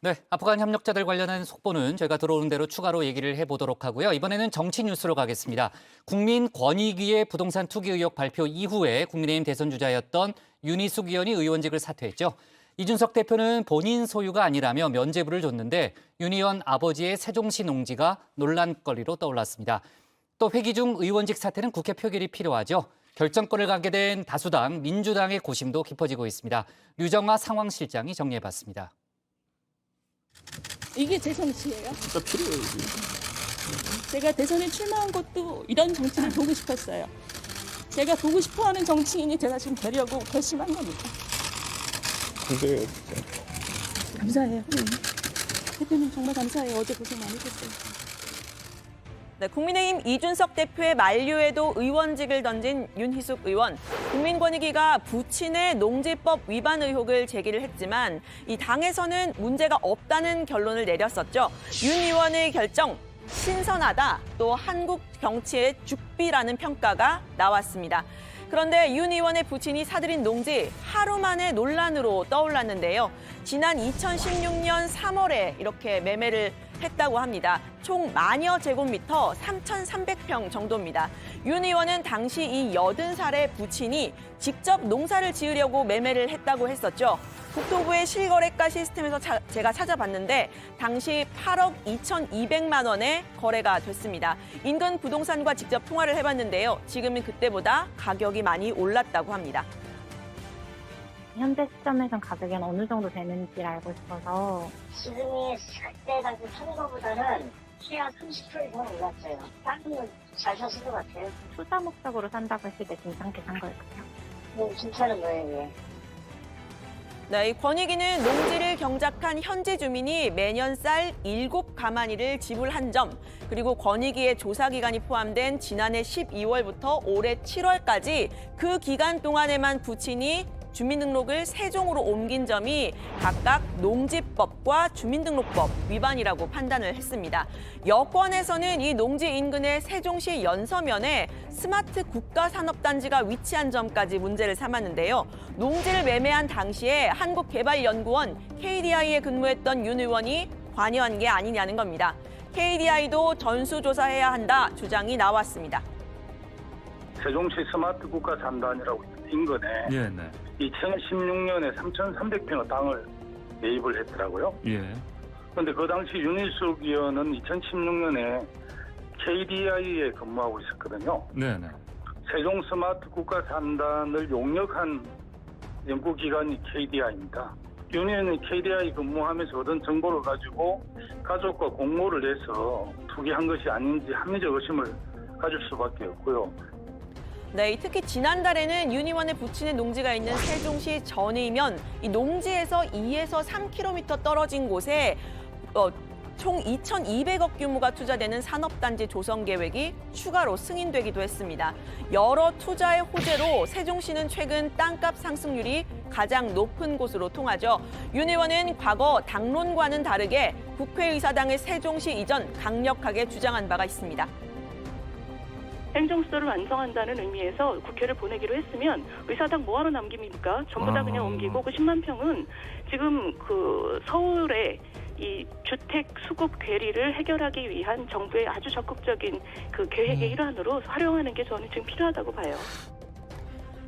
네, 아프간 협력자들 관련한 속보는 저희가 들어오는 대로 추가로 얘기를 해보도록 하고요. 이번에는 정치 뉴스로 가겠습니다. 국민권익위의 부동산 투기 의혹 발표 이후에 국민의힘 대선 주자였던 윤희숙 의원이 의원직을 사퇴했죠. 이준석 대표는 본인 소유가 아니라며 면죄부를 줬는데 윤 의원 아버지의 세종시 농지가 논란거리로 떠올랐습니다. 또 회기 중 의원직 사퇴는 국회 표결이 필요하죠. 결정권을 갖게 된 다수당 민주당의 고심도 깊어지고 있습니다. 류정아 상황실장이 정리해봤습니다. 이게 제 정치예요. 진짜 필요해요. 제가 대선에 출마한 것도 이런 정치를 보고 싶었어요. 제가 보고 싶어하는 정치인이 제가 지금 되려고 결심한 겁니다. 고생해요, 진짜. 감사해요. 대표님 정말 감사해요. 어제 고생 많이 했어요. 네, 국민의힘 이준석 대표의 만류에도 의원직을 던진 윤희숙 의원. 국민권익위가 부친의 농지법 위반 의혹을 제기를 했지만 이 당에서는 문제가 없다는 결론을 내렸었죠. 윤 의원의 결정 신선하다, 또 한국 정치의 죽비라는 평가가 나왔습니다. 그런데 윤 의원의 부친이 사들인 농지 하루 만에 논란으로 떠올랐는데요. 지난 2016년 3월에 이렇게 매매를 했다고 합니다. 총 만여 제곱미터 3,300평 정도입니다. 윤 의원은 당시 이 80살의 부친이 직접 농사를 지으려고 매매를 했다고 했었죠. 국토부의 실거래가 시스템에서 제가 찾아봤는데 당시 8억 2,200만 원에 거래가 됐습니다. 인근 부동산과 직접 통화를 해봤는데요. 지금은 그때보다 가격이 많이 올랐다고 합니다. 현재 시점에선 가격이 어느 정도 되는지 알고 싶어서. 지금이 그때 당시 사는 것보다는 최하 30% 이상 올랐어요. 땅은 잘 샀을 것 같아요. 투자 목적으로 산다고 했을 때 괜찮게 산 걸까요? 괜찮은 거예요, 예. 네, 이 권익위는 농지를 경작한 현지 주민이 매년 쌀 7가마니를 지불한 점, 그리고 권익위의 조사 기간이 포함된 지난해 12월부터 올해 7월까지 그 기간 동안에만 부친이 주민등록을 세종으로 옮긴 점이 각각 농지법과 주민등록법 위반이라고 판단을 했습니다. 여권에서는 이 농지 인근의 세종시 연서면에 스마트 국가산업단지가 위치한 점까지 문제를 삼았는데요. 농지를 매매한 당시에 한국개발연구원 KDI에 근무했던 윤 의원이 관여한 게 아니냐는 겁니다. KDI도 전수조사해야 한다 주장이 나왔습니다. 세종시 스마트 국가 3단이라고 인근에 2016년에 3,300평의 땅을 매입을 했더라고요. 그런데 그 당시 윤희숙 의원은 2016년에 KDI에 근무하고 있었거든요. 세종 스마트 국가 3단을 용역한 연구기관이 KDI입니다. 윤 의원이 KDI 근무하면서 얻은 정보를 가지고 가족과 공모를 해서 투기한 것이 아닌지 합리적 의심을 가질 수밖에 없고요. 네, 특히 지난달에는 윤 의원의 부친의 농지가 있는 세종시 전이면 이 농지에서 2에서 3km 떨어진 곳에 총 2,200억 규모가 투자되는 산업단지 조성 계획이 추가로 승인되기도 했습니다. 여러 투자의 호재로 세종시는 최근 땅값 상승률이 가장 높은 곳으로 통하죠. 윤 의원은 과거 당론과는 다르게 국회의사당의 세종시 이전 강력하게 주장한 바가 있습니다. 행정수도를 완성한다는 의미에서 국회를 보내기로 했으면 의사당 뭐하러 남깁니까? 전부 다 그냥 옮기고 그 10만 평은 지금 그 서울의 이 주택 수급 괴리를 해결하기 위한 정부의 아주 적극적인 그 계획의 일환으로 활용하는 게 저는 지금 필요하다고 봐요.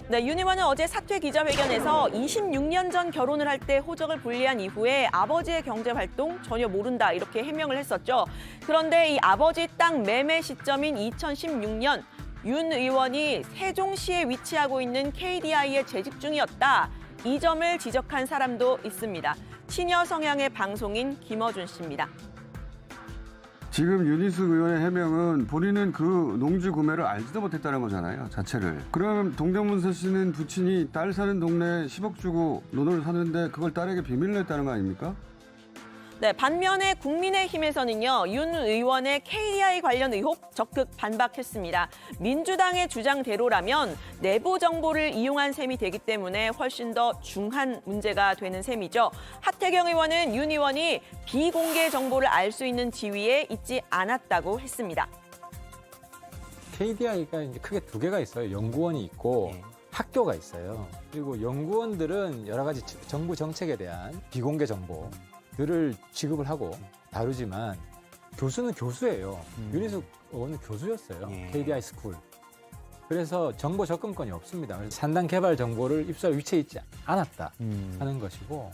네, 윤 의원은 어제 사퇴 기자회견에서 26년 전 결혼을 할 때 호적을 분리한 이후에 아버지의 경제 활동 전혀 모른다 이렇게 해명을 했었죠. 그런데 이 아버지 땅 매매 시점인 2016년 윤 의원이 세종시에 위치하고 있는 KDI에 재직 중이었다. 이 점을 지적한 사람도 있습니다. 친여 성향의 방송인 김어준 씨입니다. 지금 윤희숙 의원의 해명은 본인은 그 농지 구매를 알지도 못했다는 거잖아요, 자체를. 그럼 동대문서 씨는 부친이 딸 사는 동네에 10억 주고 논을 샀는데 그걸 딸에게 비밀로 했다는 거 아닙니까? 네, 반면에 국민의힘에서는요, 윤 의원의 KDI 관련 의혹 적극 반박했습니다. 민주당의 주장대로라면 내부 정보를 이용한 셈이 되기 때문에 훨씬 더 중한 문제가 되는 셈이죠. 하태경 의원은 윤 의원이 비공개 정보를 알 수 있는 지위에 있지 않았다고 했습니다. KDI가 이제 크게 두 개가 있어요. 연구원이 있고 학교가 있어요. 그리고 연구원들은 여러 가지 정부 정책에 대한 비공개 정보, 들을 취급을 하고 다루지만 교수는 교수예요. 윤희숙 의원은 교수였어요. KDI 스쿨. 그래서 정보 접근권이 없습니다. 그래서 산단 개발 정보를 입수할 위치에 있지 않았다 하는 것이고.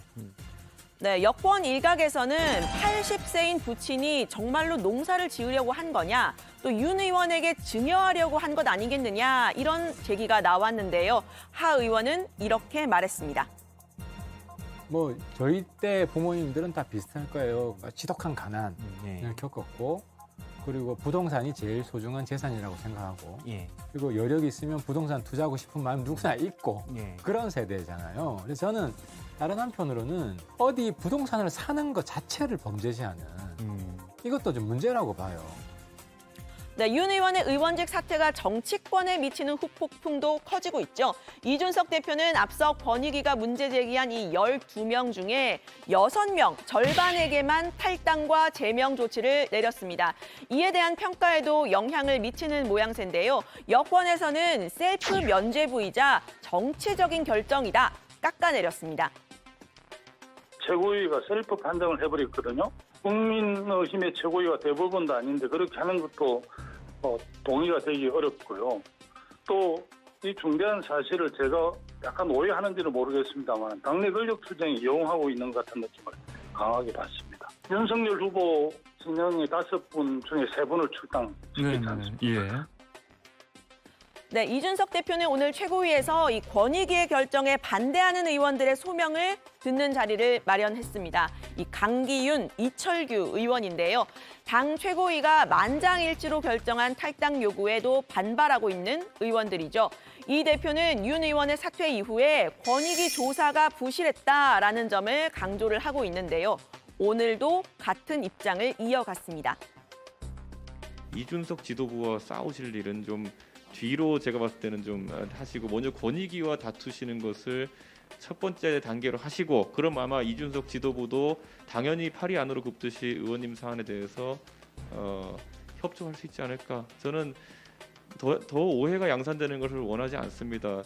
네, 여권 일각에서는 80세인 부친이 정말로 농사를 지으려고 한 거냐, 또 윤 의원에게 증여하려고 한 것 아니겠느냐, 이런 제기가 나왔는데요. 하 의원은 이렇게 말했습니다. 뭐 저희 때 부모님들은 다 비슷할 거예요. 지독한 가난을 겪었고, 그리고 부동산이 제일 소중한 재산이라고 생각하고, 그리고 여력이 있으면 부동산 투자하고 싶은 마음 누구나 있고, 그런 세대잖아요. 그래서 저는 다른 한편으로는 어디 부동산을 사는 것 자체를 범죄시하는 이것도 좀 문제라고 봐요. 네, 윤 의원의 의원직 사퇴가 정치권에 미치는 후폭풍도 커지고 있죠. 이준석 대표는 앞서 권익위가 문제 제기한 이 12명 중에 6명, 절반에게만 탈당과 제명 조치를 내렸습니다. 이에 대한 평가에도 영향을 미치는 모양새인데요. 여권에서는 셀프 면죄부이자 정치적인 결정이다, 깎아내렸습니다. 최고위가 셀프 판정을 해버렸거든요. 국민의힘의 최고위가 대법원도 아닌데 그렇게 하는 것도 동의가 되기 어렵고요. 또 이 중대한 사실을 제가 약간 오해하는지는 모르겠습니다만 당내 권력 투쟁이 이용하고 있는 것 같은 느낌을 강하게 받습니다. 윤석열 후보 진영의 5분 중에 3분을 출당시키지 않습니다. 네, 이준석 대표는 오늘 최고위에서 이 권익위의 결정에 반대하는 의원들의 소명을 듣는 자리를 마련했습니다. 이 강기윤, 이철규 의원인데요. 당 최고위가 만장일치로 결정한 탈당 요구에도 반발하고 있는 의원들이죠. 이 대표는 윤 의원의 사퇴 이후에 권익위 조사가 부실했다라는 점을 강조를 하고 있는데요. 오늘도 같은 입장을 이어갔습니다. 이준석 지도부와 싸우실 일은 좀 뒤로 제가 봤을 때는 좀 하시고 먼저 권익위와 다투시는 것을 첫 번째 단계로 하시고, 그럼 아마 이준석 지도부도 당연히 팔이 안으로 굽듯이 의원님 사안에 대해서 협조할 수 있지 않을까. 저는 더 오해가 양산되는 것을 원하지 않습니다.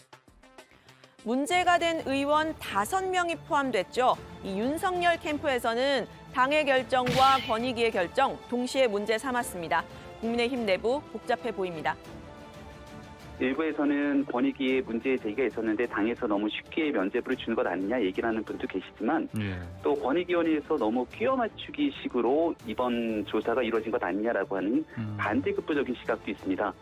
문제가 된 의원 5명이 포함됐죠. 이 윤석열 캠프에서는 당의 결정과 권익위의 결정 동시에 문제 삼았습니다. 국민의힘 내부 복잡해 보입니다. 일부에서는 권익위에 문제 제기가 있었는데 당에서 너무 쉽게 면죄부를 주는 것 아니냐 얘기를 하는 분도 계시지만 또 권익위원회에서 너무 끼워 맞추기 식으로 이번 조사가 이루어진 것 아니냐라고 하는 반대급부적인 시각도 있습니다.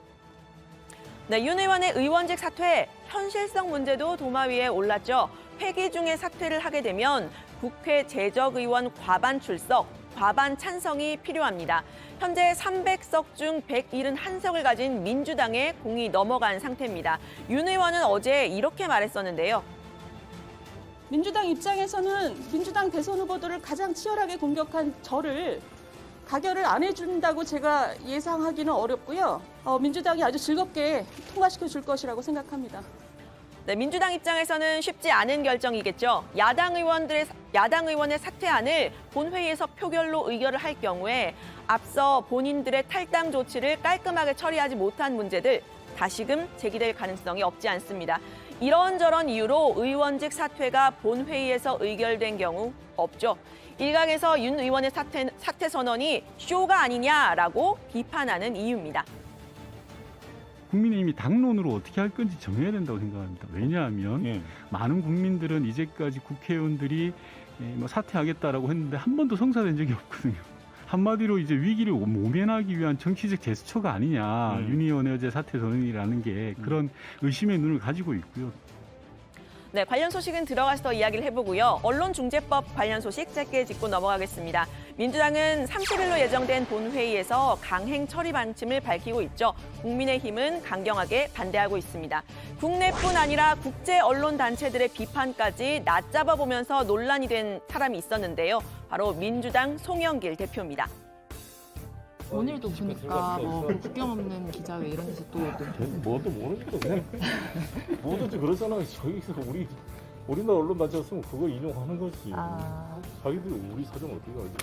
네, 윤 의원의 의원직 사퇴, 현실성 문제도 도마 위에 올랐죠. 회기 중에 사퇴를 하게 되면 국회 재적의원 과반 출석, 과반 찬성이 필요합니다. 현재 300석 중 171석을 가진 민주당에 공이 넘어간 상태입니다. 윤 의원은 어제 이렇게 말했었는데요. 민주당 입장에서는 민주당 대선 후보들을 가장 치열하게 공격한 저를 가결을 안 해준다고 제가 예상하기는 어렵고요. 민주당이 아주 즐겁게 통과시켜 줄 것이라고 생각합니다. 네, 민주당 입장에서는 쉽지 않은 결정이겠죠. 야당 의원의 사퇴안을 본회의에서 표결로 의결을 할 경우에 앞서 본인들의 탈당 조치를 깔끔하게 처리하지 못한 문제들 다시금 제기될 가능성이 없지 않습니다. 이런저런 이유로 의원직 사퇴가 본회의에서 의결된 경우 없죠. 일각에서 윤 의원의 사퇴 선언이 쇼가 아니냐라고 비판하는 이유입니다. 국민의힘이 당론으로 어떻게 할 건지 정해야 된다고 생각합니다. 왜냐하면 많은 국민들은 이제까지 국회의원들이 사퇴하겠다라고 했는데 한 번도 성사된 적이 없거든요. 한마디로 이제 위기를 모면하기 위한 정치적 제스처가 아니냐. 윤 의원의 어제 사퇴 선언이라는 게 그런 의심의 눈을 가지고 있고요. 네, 관련 소식은 들어가서 더 이야기를 해보고요. 언론중재법 관련 소식 짧게 짚고 넘어가겠습니다. 민주당은 30일로 예정된 본회의에서 강행 처리 방침을 밝히고 있죠. 국민의힘은 강경하게 반대하고 있습니다. 국내뿐 아니라 국제 언론 단체들의 비판까지 낮잡아 보면서 논란이 된 사람이 있었는데요. 바로 민주당 송영길 대표입니다. 오늘도 보니까 국경 없는 기자회 이런 데서 또 뭐도 모르겠어. 그냥 뭐든지 그러잖아. 저기서 우리나라 언론 단체였으면 그걸 인용하는 거지. 자기들이 우리 사정 어떻게 알지?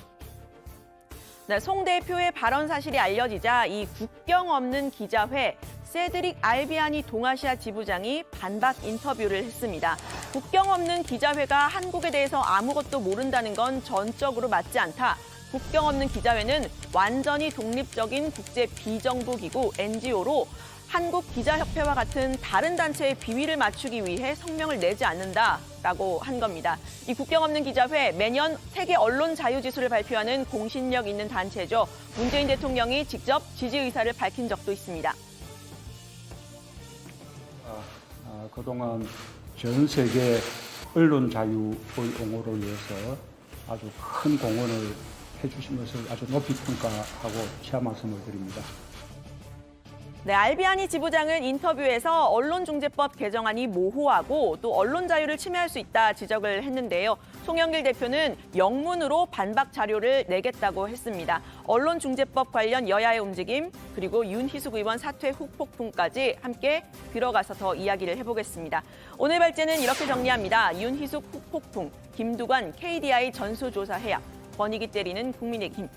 네, 송 대표의 발언 사실이 알려지자 이 국경 없는 기자회 세드릭 알비아니 동아시아 지부장이 반박 인터뷰를 했습니다. 국경 없는 기자회가 한국에 대해서 아무것도 모른다는 건 전적으로 맞지 않다. 국경 없는 기자회는 완전히 독립적인 국제 비정부 기구 NGO로 한국기자협회와 같은 다른 단체의 비위를 맞추기 위해 성명을 내지 않는다라고 한 겁니다. 이 국경 없는 기자회 매년 세계 언론 자유 지수를 발표하는 공신력 있는 단체죠. 문재인 대통령이 직접 지지 의사를 밝힌 적도 있습니다. 그동안 전 세계 언론 자유의 옹호를 위해서 아주 큰 공헌을 해주신 것을 아주 높이 평가하고 치하 말씀을 드립니다. 네, 알비아니 지부장은 인터뷰에서 언론중재법 개정안이 모호하고 또 언론 자유를 침해할 수 있다 지적을 했는데요. 송영길 대표는 영문으로 반박 자료를 내겠다고 했습니다. 언론중재법 관련 여야의 움직임 그리고 윤희숙 의원 사퇴 후폭풍까지 함께 들어가서 더 이야기를 해보겠습니다. 오늘 발제는 이렇게 정리합니다. 윤희숙 후폭풍, 김두관 KDI 전수조사 해약, 권익위 때리는 국민의힘.